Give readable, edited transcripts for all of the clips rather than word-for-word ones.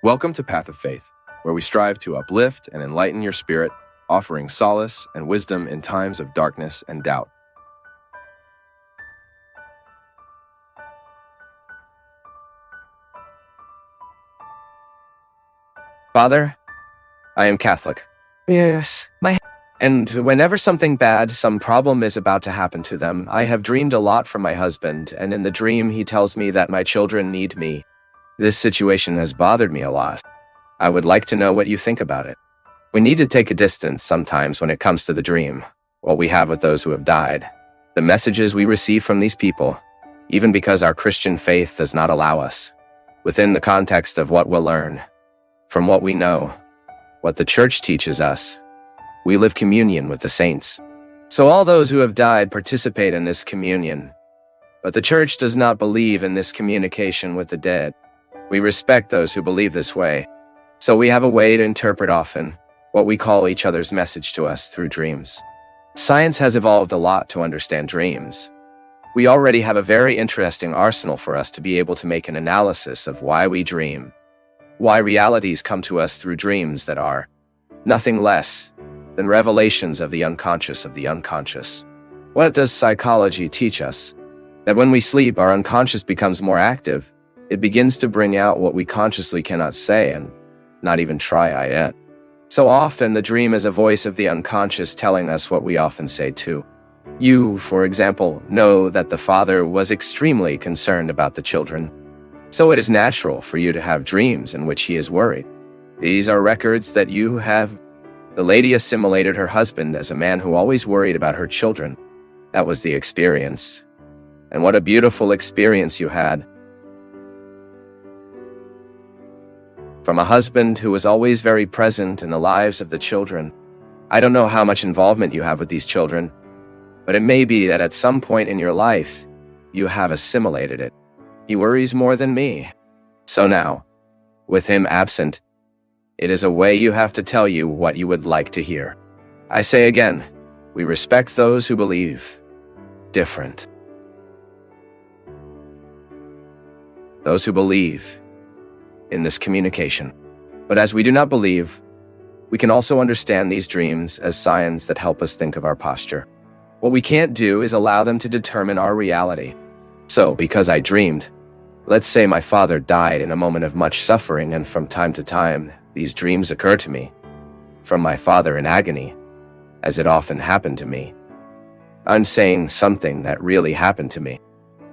Welcome to Path of Faith, where we strive to uplift and enlighten your spirit, offering solace and wisdom in times of darkness and doubt. Father, I am Catholic. Yes, and whenever something bad, some problem is about to happen to them, I have dreamed a lot from my husband, and in the dream he tells me that my children need me. This situation has bothered me a lot. I would like to know what you think about it. We need to take a distance sometimes when it comes to the dream, what we have with those who have died, the messages we receive from these people, even because our Christian faith does not allow us, within the context of what we'll learn, from what we know, what the church teaches us. We live communion with the saints. So all those who have died participate in this communion. But the church does not believe in this communication with the dead. We respect those who believe this way. So we have a way to interpret often what we call each other's message to us through dreams. Science has evolved a lot to understand dreams. We already have a very interesting arsenal for us to be able to make an analysis of why we dream, why realities come to us through dreams that are nothing less than revelations of the unconscious of the unconscious. What does psychology teach us? That when we sleep, our unconscious becomes more active. It begins to bring out what we consciously cannot say and not even try yet. So often the dream is a voice of the unconscious telling us what we often say too. You, for example, know that the father was extremely concerned about the children. So it is natural for you to have dreams in which he is worried. These are records that you have. The lady assimilated her husband as a man who always worried about her children. That was the experience. And what a beautiful experience you had. From a husband who was always very present in the lives of the children. I don't know how much involvement you have with these children, but it may be that at some point in your life, you have assimilated it. He worries more than me. So now, with him absent, it is a way you have to tell you what you would like to hear. I say again, we respect those who believe different. Those who believe in this communication. But as we do not believe, we can also understand these dreams as signs that help us think of our posture. What we can't do is allow them to determine our reality. So, because I dreamed, let's say my father died in a moment of much suffering, and from time to time, these dreams occur to me, from my father in agony, as it often happened to me. I'm saying something that really happened to me.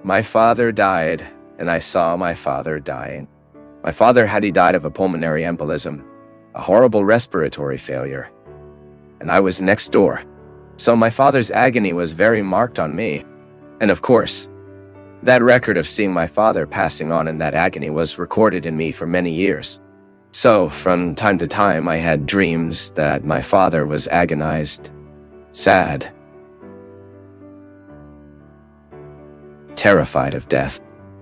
My father died, and I saw my father dying. My father had died of a pulmonary embolism, a horrible respiratory failure, and I was next door. So my father's agony was very marked on me. And of course, that record of seeing my father passing on in that agony was recorded in me for many years. So from time to time, I had dreams that my father was agonized, sad, terrified of death.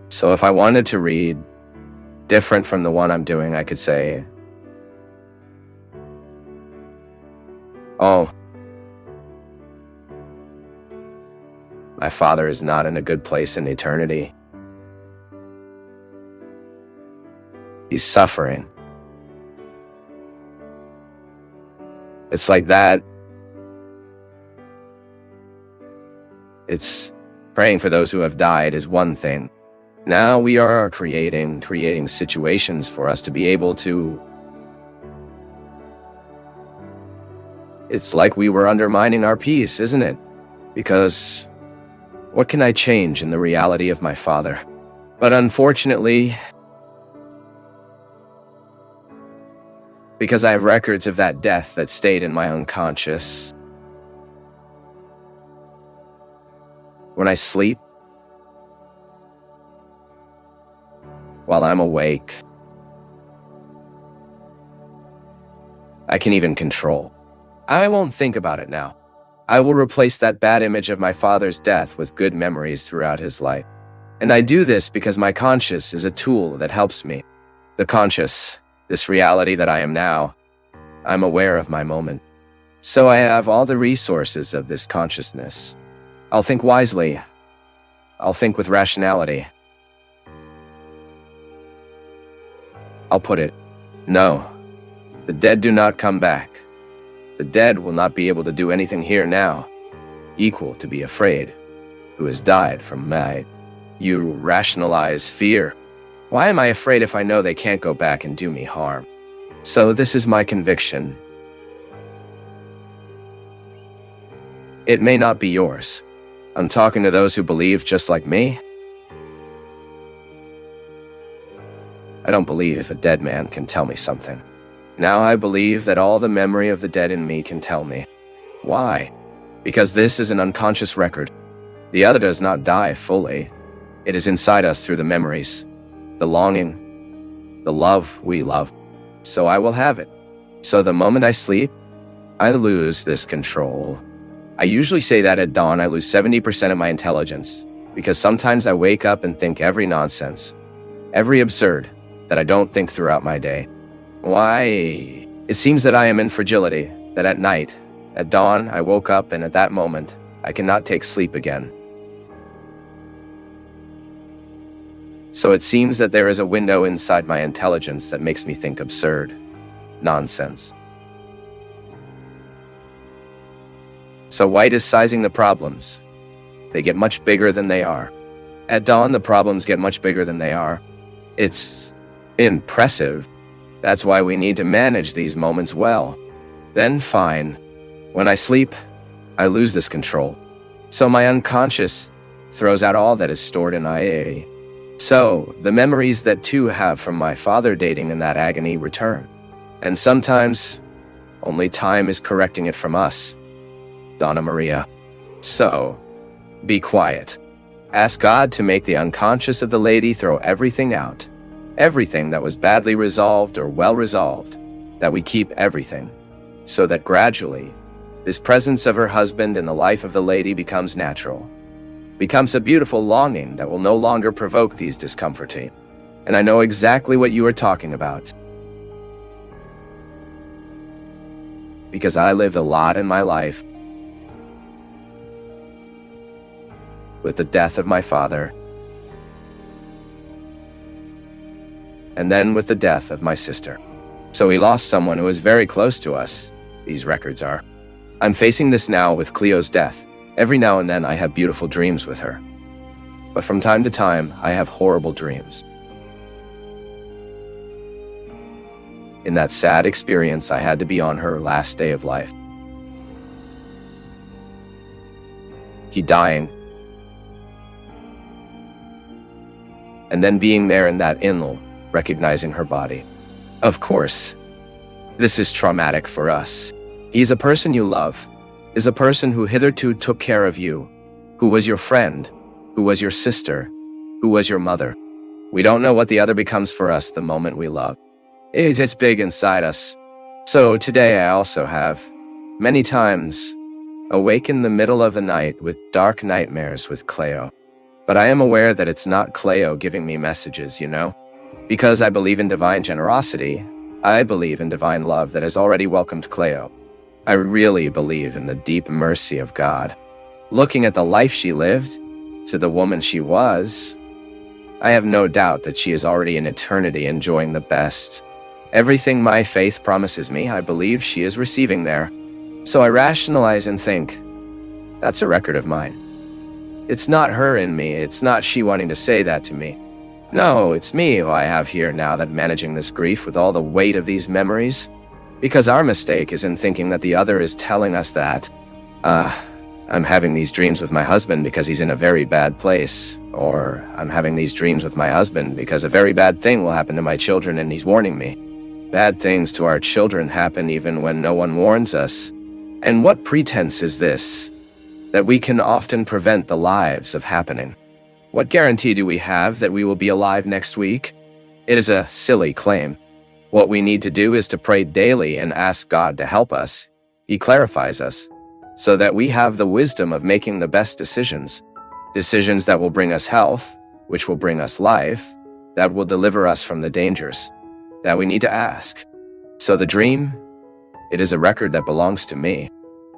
So if I wanted to read different from the one I'm doing, I could say, oh, my father is not in a good place in eternity. He's suffering. It's like that. It's praying for those who have died is one thing. Now we are creating situations for us to be able to. It's like we were undermining our peace, isn't it? Because what can I change in the reality of my father? But unfortunately, because I have records of that death that stayed in my unconscious, when I sleep, while I'm awake, I can even control. I won't think about it now. I will replace that bad image of my father's death with good memories throughout his life. And I do this because my conscious is a tool that helps me. The conscious, this reality that I am now, I'm aware of my moment. So I have all the resources of this consciousness. I'll think wisely. I'll think with rationality. I'll put it No, the dead do not come back. The dead will not be able to do anything here now, equal to be afraid, who has died from my. You rationalize fear. Why am I afraid if I know they can't go back and do me harm? So this is my conviction. It may not be yours. I'm talking to those who believe just like me. I don't believe a dead man can tell me something. Now I believe that all the memory of the dead in me can tell me. Why? Because this is an unconscious record. The other does not die fully. It is inside us through the memories, the longing, the love we love. So I will have it. So the moment I sleep, I lose this control. I usually say that at dawn I lose 70% of my intelligence, because sometimes I wake up and think every nonsense, every absurd that I don't think throughout my day. Why? It seems that I am in fragility, that at night, at dawn, I woke up and at that moment, I cannot take sleep again. So it seems that there is a window inside my intelligence that makes me think absurd, nonsense. So white is sizing the problems. They get much bigger than they are. At dawn, the problems get much bigger than they are. It's impressive. That's why we need to manage these moments well. Then fine. When I sleep, I lose this control. So my unconscious throws out all that is stored in IA. So the memories that two have from my father dating in that agony return. And sometimes only time is correcting it from us. Donna Maria. So, be quiet. Ask God to make the unconscious of the lady throw everything out. Everything that was badly resolved or well resolved. That we keep everything. So that gradually, this presence of her husband in the life of the lady becomes natural. Becomes a beautiful longing that will no longer provoke these discomforting. And I know exactly what you are talking about. Because I lived a lot in my life with the death of my father, and then with the death of my sister. So we lost someone who was very close to us, these records are. I'm facing this now with Cleo's death. Every now and then I have beautiful dreams with her. But from time to time, I have horrible dreams. In that sad experience, I had to be on her last day of life. He dying, and then being there in that inl, recognizing her body. Of course, this is traumatic for us. He's a person you love, is a person who hitherto took care of you, who was your friend, who was your sister, who was your mother. We don't know what the other becomes for us the moment we love. It is big inside us. So today I also have, many times, awake in the middle of the night with dark nightmares with Cleo. But I am aware that it's not Cleo giving me messages, you know? Because I believe in divine generosity, I believe in divine love that has already welcomed Cleo. I really believe in the deep mercy of God. Looking at the life she lived, to the woman she was, I have no doubt that she is already in eternity enjoying the best. Everything my faith promises me, I believe she is receiving there. So I rationalize and think, that's a record of mine. It's not her in me, it's not she wanting to say that to me. No, it's me who I have here now that managing this grief with all the weight of these memories. Because our mistake is in thinking that the other is telling us that, I'm having these dreams with my husband because he's in a very bad place. Or, I'm having these dreams with my husband because a very bad thing will happen to my children and he's warning me. Bad things to our children happen even when no one warns us. And what pretense is this? That we can often prevent the lives of happening. What guarantee do we have that we will be alive next week? It is a silly claim. What we need to do is to pray daily and ask God to help us. He clarifies us, so that we have the wisdom of making the best decisions. Decisions that will bring us health, which will bring us life, that will deliver us from the dangers. That we need to ask. So the dream, it is a record that belongs to me.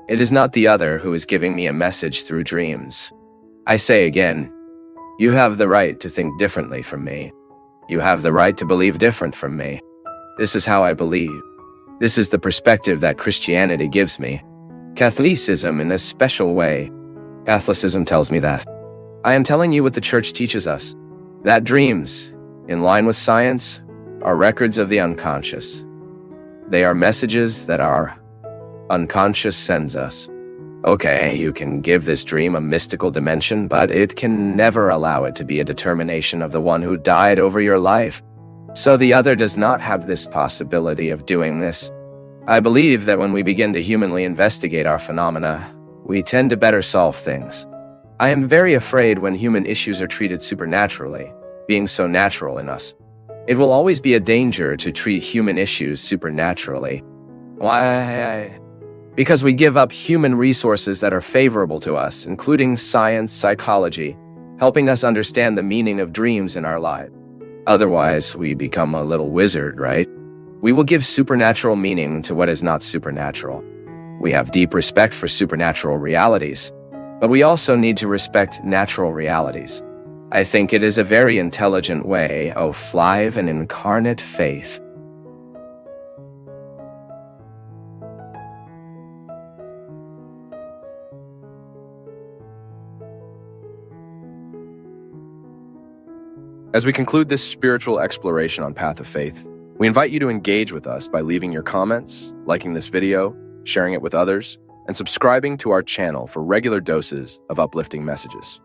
It is not the other who is giving me a message through dreams. I say again, you have the right to think differently from me. You have the right to believe different from me. This is how I believe. This is the perspective that Christianity gives me. Catholicism in a special way. Catholicism tells me that. I am telling you what the Church teaches us. That dreams, in line with science, are records of the unconscious. They are messages that our unconscious sends us. Okay, you can give this dream a mystical dimension, but it can never allow it to be a determination of the one who died over your life. So the other does not have this possibility of doing this. I believe that when we begin to humanly investigate our phenomena, we tend to better solve things. I am very afraid when human issues are treated supernaturally, being so natural in us. It will always be a danger to treat human issues supernaturally. Why? Because we give up human resources that are favorable to us, including science, psychology, helping us understand the meaning of dreams in our life. Otherwise, we become a little wizard, right? We will give supernatural meaning to what is not supernatural. We have deep respect for supernatural realities, but we also need to respect natural realities. I think it is a very intelligent way of live and incarnate faith. As we conclude this spiritual exploration on Path of Faith, we invite you to engage with us by leaving your comments, liking this video, sharing it with others, and subscribing to our channel for regular doses of uplifting messages.